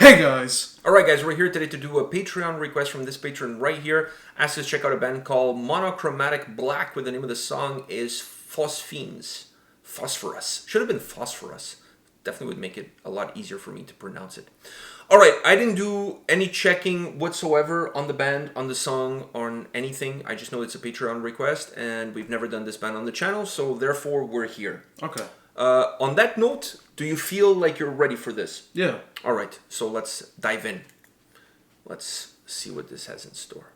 Hey guys! Alright guys, we're here today to do a Patreon request from this patron right here. Asked us to check out a band called Monochromatic Black, with the name of the song is Phosphenes. Phosphorus. Should have been Phosphorus. Definitely would make it a lot easier for me to pronounce it. Alright, I didn't do any checking whatsoever on the band, on the song, on anything. I just know it's a Patreon request and we've never done this band on the channel, so therefore we're here. Okay. On that note, do you feel like you're ready for this? Yeah. Alright, so let's dive in. Let's see what this has in store.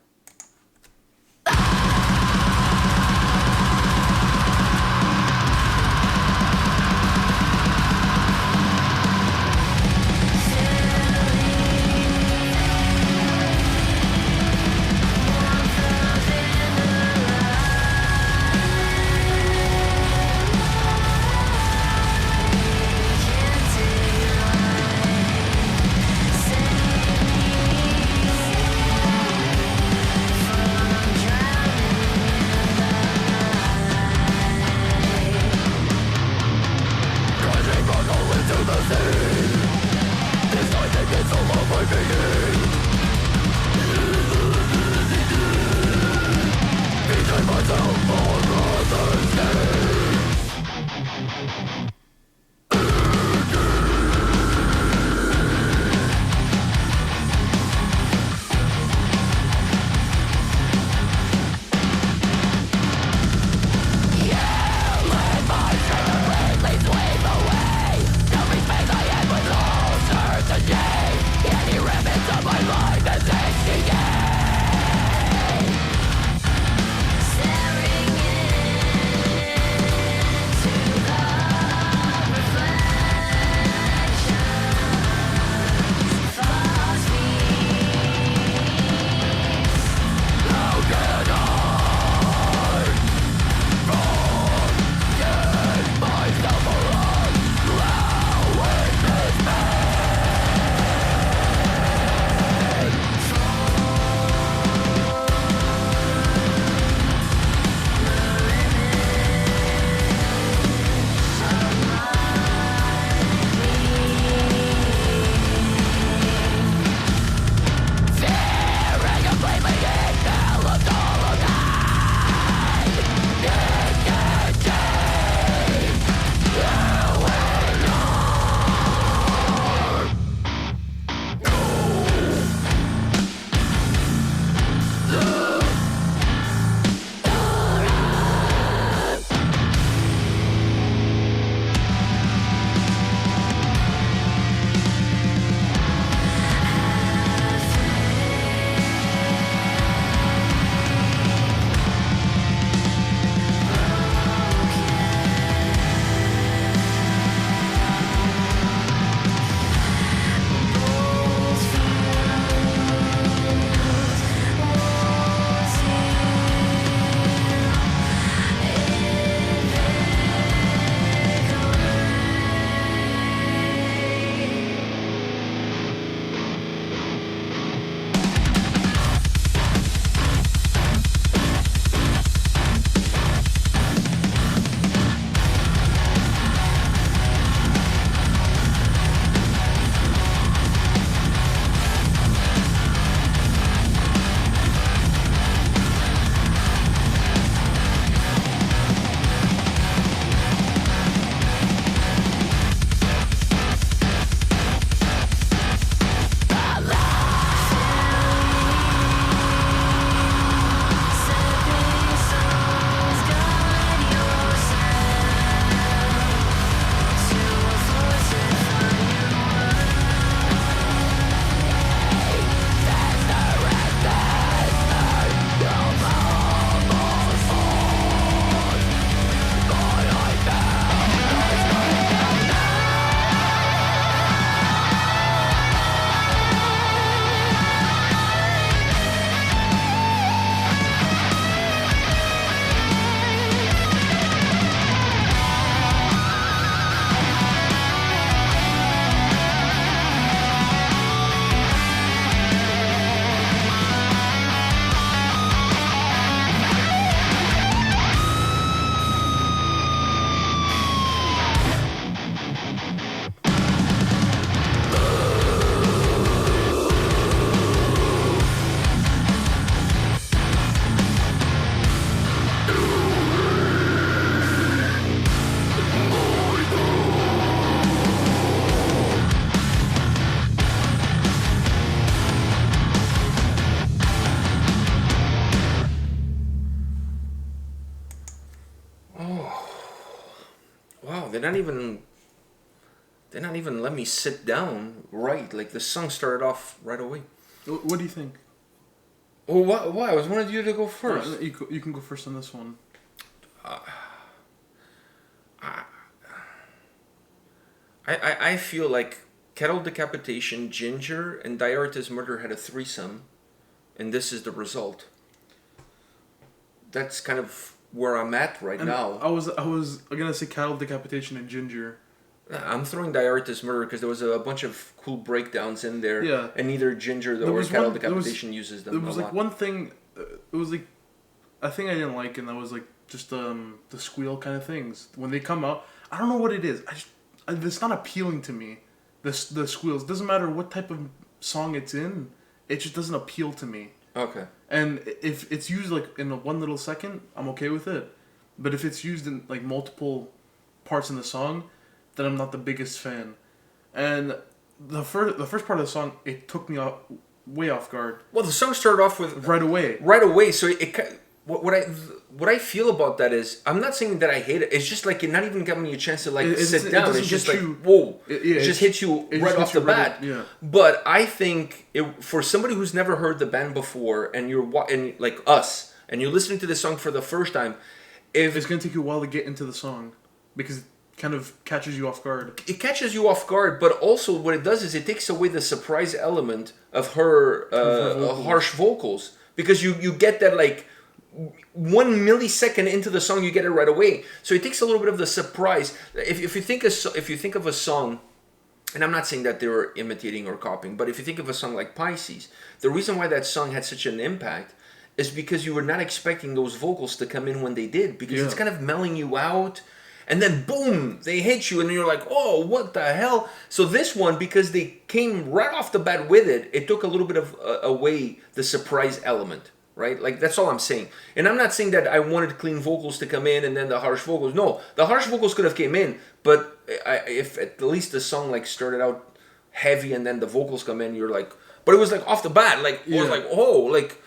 Wow, they not even let me sit down right. Like the song started off right away. What do you think? Oh, why? I was wanted you to go first. You can go first on this one. I feel like Kettle Decapitation, Ginger, and Diarta's Murder had a threesome, and this is the result. That's kind of where I'm at right now. I was gonna say Cattle Decapitation and Ginger. I'm throwing Diarta's Murder because there was a bunch of cool breakdowns in there. Yeah. And neither Ginger or Cattle Decapitation uses them. There was like one thing. It was like a thing I didn't like, and that was like just the squeal kind of things when they come out. I don't know what it is. It's not appealing to me. The squeals. Doesn't matter what type of song it's in. It just doesn't appeal to me. Okay. And if it's used like in one little second, I'm okay with it. But if it's used in like multiple parts in the song, then I'm not the biggest fan. And the first part of the song, it took me way off guard. Well, the song started off with right away. Right away. So what I feel about that is, I'm not saying that I hate it. It's just like it not even got me a chance to sit down. It's just like whoa. It just hits you right off the bat. Yeah. But I think for somebody who's never heard the band before, and and like us, and you're listening to this song for the first time, it's gonna take you a while to get into the song because it kind of catches you off guard. It catches you off guard, but also what it does is it takes away the surprise element of her harsh vocals, because you get that like 1 millisecond into the song, you get it right away. So it takes a little bit of the surprise. If you think of a song, and I'm not saying that they were imitating or copying, but if you think of a song like Pisces, the reason why that song had such an impact is because you were not expecting those vocals to come in when they did, because it's kind of melling you out, and then boom, they hit you, and you're like, oh, what the hell? So this one, because they came right off the bat with it, it took a little bit of away the surprise element. Right? Like, that's all I'm saying. And I'm not saying that I wanted clean vocals to come in and then the harsh vocals. No, the harsh vocals could have came in, but if at least the song like started out heavy and then the vocals come in, you're like, but it was like off the bat, like, it was like, oh, like,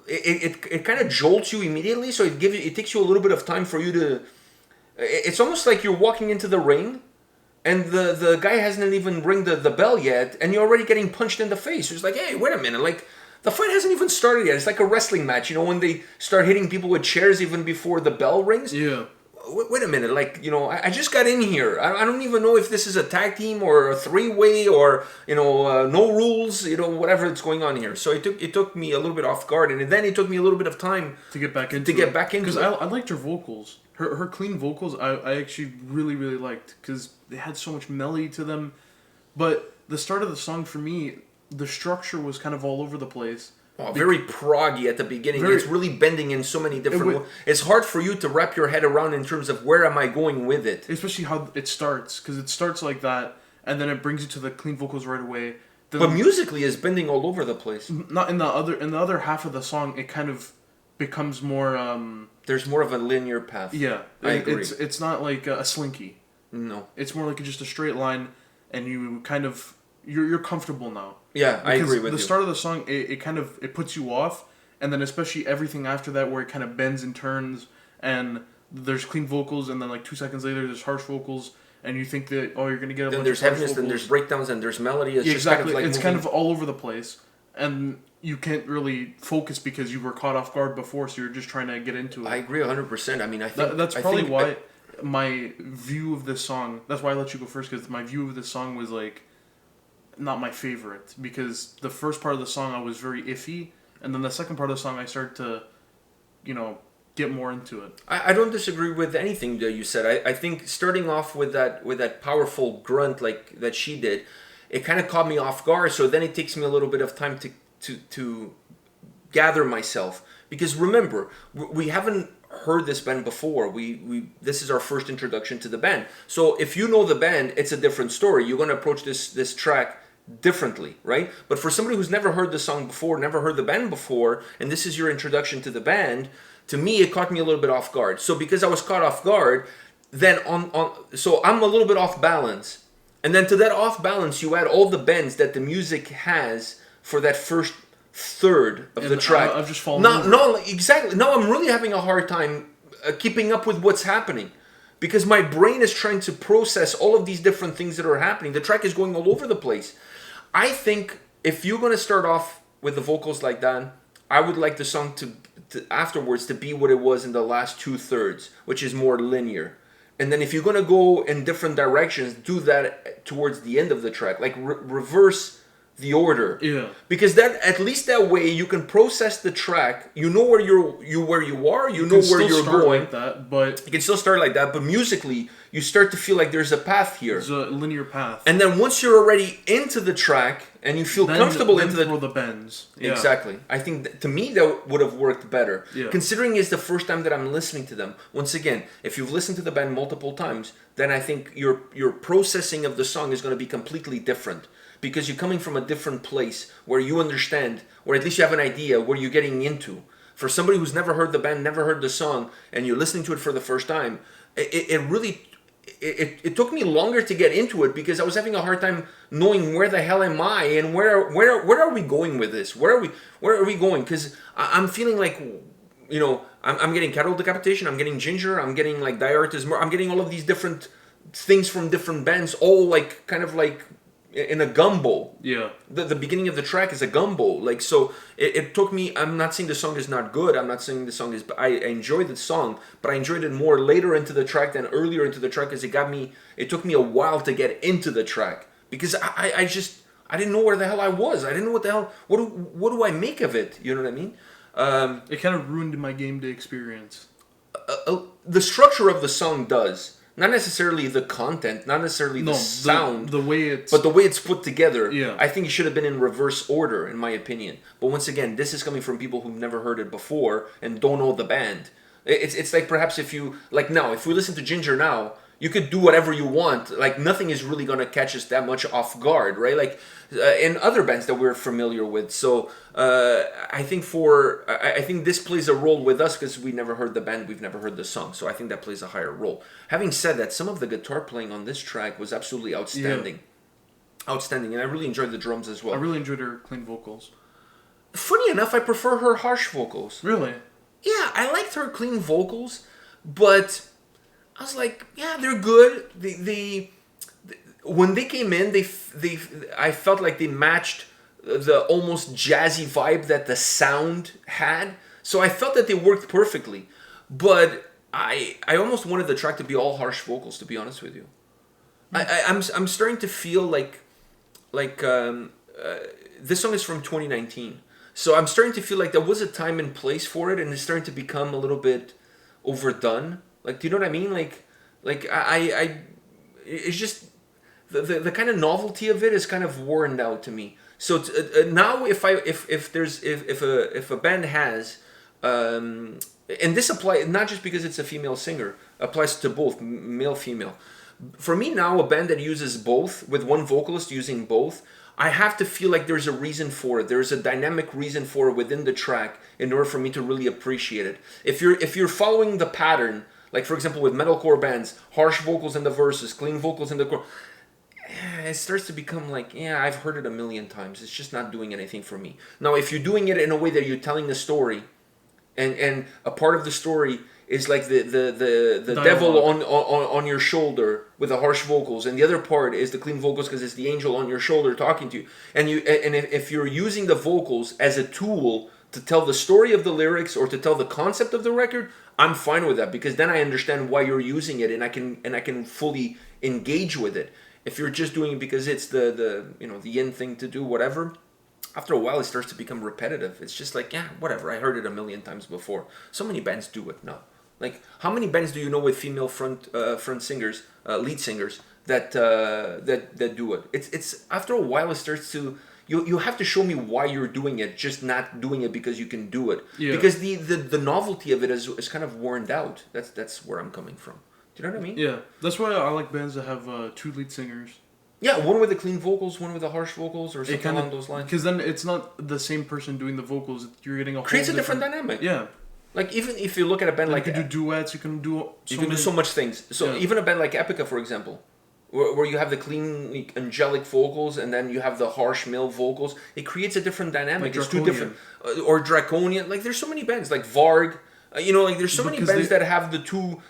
it kind of jolts you immediately, so it takes you a little bit of time for you to, it's almost like you're walking into the ring, and the guy hasn't even ring the bell yet, and you're already getting punched in the face. It's like, hey, wait a minute, like, the fight hasn't even started yet. It's like a wrestling match, you know, when they start hitting people with chairs even before the bell rings. Yeah. Wait a minute, like, you know, I just got in here. I don't even know if this is a tag team or a three-way or, you know, no rules, you know, whatever that's going on here. So it took me a little bit off guard, and then it took me a little bit of time to get back into it. Because I liked her vocals. Her clean vocals, I actually really, really liked, because they had so much melody to them. But the start of the song, for me, the structure was kind of all over the place. Oh, very proggy at the beginning. It's really bending in so many different... It's hard for you to wrap your head around in terms of where am I going with it. Especially how it starts, because it starts like that, and then it brings you to the clean vocals right away. Then, but musically, it's bending all over the place. Not in the other half of the song, it kind of becomes more... There's more of a linear path. Yeah. I agree. It's not like a slinky. No. It's more like just a straight line, and you kind of... You're comfortable now. Yeah, I agree with you. The start of the song, it puts you off, and then especially everything after that, where it kind of bends and turns, and there's clean vocals, and then like 2 seconds later, there's harsh vocals, and you think that you're gonna get a bunch of harsh vocals. Then there's heaviness, then there's breakdowns, and there's melody. It's just exactly. Kind of like kind of all over the place, and you can't really focus because you were caught off guard before, so you're just trying to get into it. I agree 100%. I mean, I think that's probably why my view of this song. That's why I let you go first, because my view of this song was like not my favorite, because the first part of the song I was very iffy, and then the second part of the song I started to, you know, get more into it. I don't disagree with anything that you said. I think starting off with that powerful grunt like that she did, it kind of caught me off guard. So then it takes me a little bit of time to gather myself, because remember, we haven't heard this band before. This is our first introduction to the band. So if you know the band, it's a different story. You're going to approach this track differently, right? But for somebody who's never heard the song before, never heard the band before, and this is your introduction to the band, to me it caught me a little bit off guard. So because I was caught off guard, then so I'm a little bit off balance. And then to that off balance, you add all the bends that the music has for that first third of the track. I've just fallen No, exactly. No, I'm really having a hard time keeping up with what's happening. Because my brain is trying to process all of these different things that are happening. The track is going all over the place. I think if you're going to start off with the vocals like that, I would like the song to afterwards to be what it was in the last 2/3, which is more linear. And then if you're going to go in different directions, do that towards the end of the track. Like reverse the order. Yeah. Because that at least that way you can process the track. You know where you are. You know where you're going. Like that, but you can still start like that, but musically you start to feel like there's a path here. There's a linear path. And then once you're already into the track and you feel comfortable into the bends. Yeah. Exactly. I think to me that would have worked better. Yeah. Considering it's the first time that I'm listening to them. Once again, if you've listened to the band multiple times, then I think your processing of the song is going to be completely different. Because you're coming from a different place where you understand, or at least you have an idea what you're getting into. For somebody who's never heard the band, never heard the song, and you're listening to it for the first time, it took me longer to get into it because I was having a hard time knowing where the hell am I and where are we going with this? Where are we going? Because I'm feeling like, you know, I'm getting cattle decapitation, I'm getting ginger, I'm getting like diarrhea, I'm getting all of these different things from different bands, all like kind of like in a gumbo. Yeah. The beginning of the track is a gumbo. Like, so it took me, I'm not saying the song is not good. I'm not saying the song is, I enjoyed the song, but I enjoyed it more later into the track than earlier into the track because it took me a while to get into the track because I didn't know where the hell I was. I didn't know what the hell, what do I make of it? You know what I mean? It kind of ruined my game day experience. The structure of the song does. Not necessarily the content, not necessarily the sound, the way it's... but the way it's put together. Yeah. I think it should have been in reverse order, in my opinion. But once again, this is coming from people who've never heard it before and don't know the band. It's like perhaps if you... Like now, if we listen to Ginger now, you could do whatever you want. Like nothing is really going to catch us that much off guard, right? Like in other bands that we're familiar with. So I think this plays a role with us because we never heard the band, we've never heard the song. So I think that plays a higher role. Having said that, some of the guitar playing on this track was absolutely outstanding. Yeah. Outstanding, and I really enjoyed the drums as well. I really enjoyed her clean vocals. Funny enough, I prefer her harsh vocals. Really? Yeah, I liked her clean vocals, but I was like, yeah, they're good. When they came in, I felt like they matched the almost jazzy vibe that the sound had. So I felt that they worked perfectly. But I almost wanted the track to be all harsh vocals, to be honest with you. I'm starting to feel like this song is from 2019. So I'm starting to feel like there was a time and place for it, and it's starting to become a little bit overdone. Like, do you know what I mean? Like it's just the kind of novelty of it is kind of worn out to me. So now, if a band has, and this applies not just because it's a female singer, applies to both male, female. For me now, a band that uses both with one vocalist using both, I have to feel like there's a reason for it. There's a dynamic reason for it within the track in order for me to really appreciate it. If you're following the pattern. Like, for example, with metalcore bands, harsh vocals in the verses, clean vocals in the chorus, it starts to become like, yeah, I've heard it a million times. It's just not doing anything for me. Now, if you're doing it in a way that you're telling a story, and a part of the story is like the devil on your shoulder with the harsh vocals, and the other part is the clean vocals because it's the angel on your shoulder talking to you, and if you're using the vocals as a tool to tell the story of the lyrics or to tell the concept of the record, I'm fine with that because then I understand why you're using it and I can fully engage with it. If you're just doing it because it's the in thing to do, whatever, after a while it starts to become repetitive. It's just like, yeah, whatever. I heard it a million times before. So many bands do it now. Like, how many bands do you know with female front singers, lead singers that do it? It's after a while it starts to. You have to show me why you're doing it, just not doing it because you can do it. Yeah. Because the novelty of it is kind of worn out. That's where I'm coming from. Do you know what I mean? Yeah. That's why I like bands that have two lead singers. Yeah, one with the clean vocals, one with the harsh vocals, or something along those lines. Because then it's not the same person doing the vocals. You're getting a whole creates a different dynamic. Yeah. Like, even if you look at a band like... You can do duets, you can do... so much things. So even a band like Epica, for example, where you have the clean, angelic vocals and then you have the harsh male vocals, it creates a different dynamic. Like it's two different... or Draconian. Like, there's so many bands. Like Varg, Like there's so many Because bands that have the two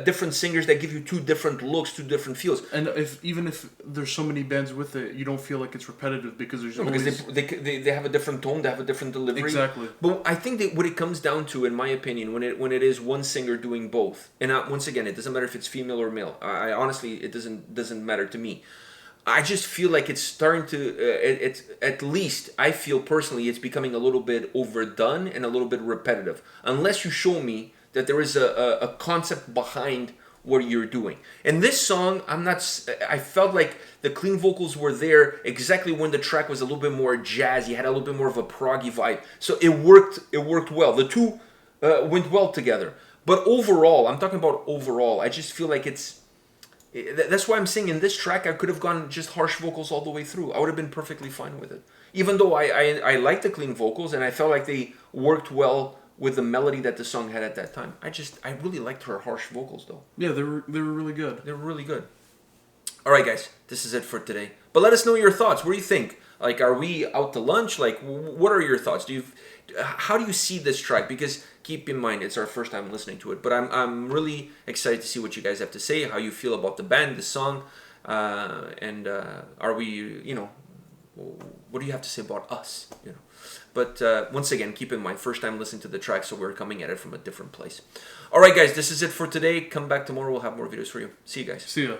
different singers that give you two different looks, two different feels. And even if there's so many bands with it, you don't feel like it's repetitive because there's No, always... because they have a different tone, they have a different delivery. Exactly. But I think that what it comes down to, in my opinion, when it is one singer doing both, and once again, it doesn't matter if it's female or male. I honestly, it doesn't matter to me. I just feel like it's starting to. It's at least I feel personally it's becoming a little bit overdone and a little bit repetitive. Unless you show me that there is a concept behind what you're doing. And this song, I felt like the clean vocals were there exactly when the track was a little bit more jazzy, had a little bit more of a proggy vibe. So it worked well. The two went well together. But overall, I'm talking about overall, I just feel like that's why I'm saying in this track, I could have gone just harsh vocals all the way through. I would have been perfectly fine with it. Even though I like the clean vocals and I felt like they worked well with the melody that the song had at that time. I really liked her harsh vocals though. Yeah, they were really good. They were really good. All right, guys, this is it for today. But let us know your thoughts. What do you think? Like, are we out to lunch? Like, what are your thoughts? How do you see this track? Because keep in mind, it's our first time listening to it. But I'm really excited to see what you guys have to say, how you feel about the band, the song, and are we, what do you have to say about us? But once again, keep in mind, first time listening to the track, so we're coming at it from a different place. All right, guys, this is it for today. Come back tomorrow. We'll have more videos for you. See you guys. See ya.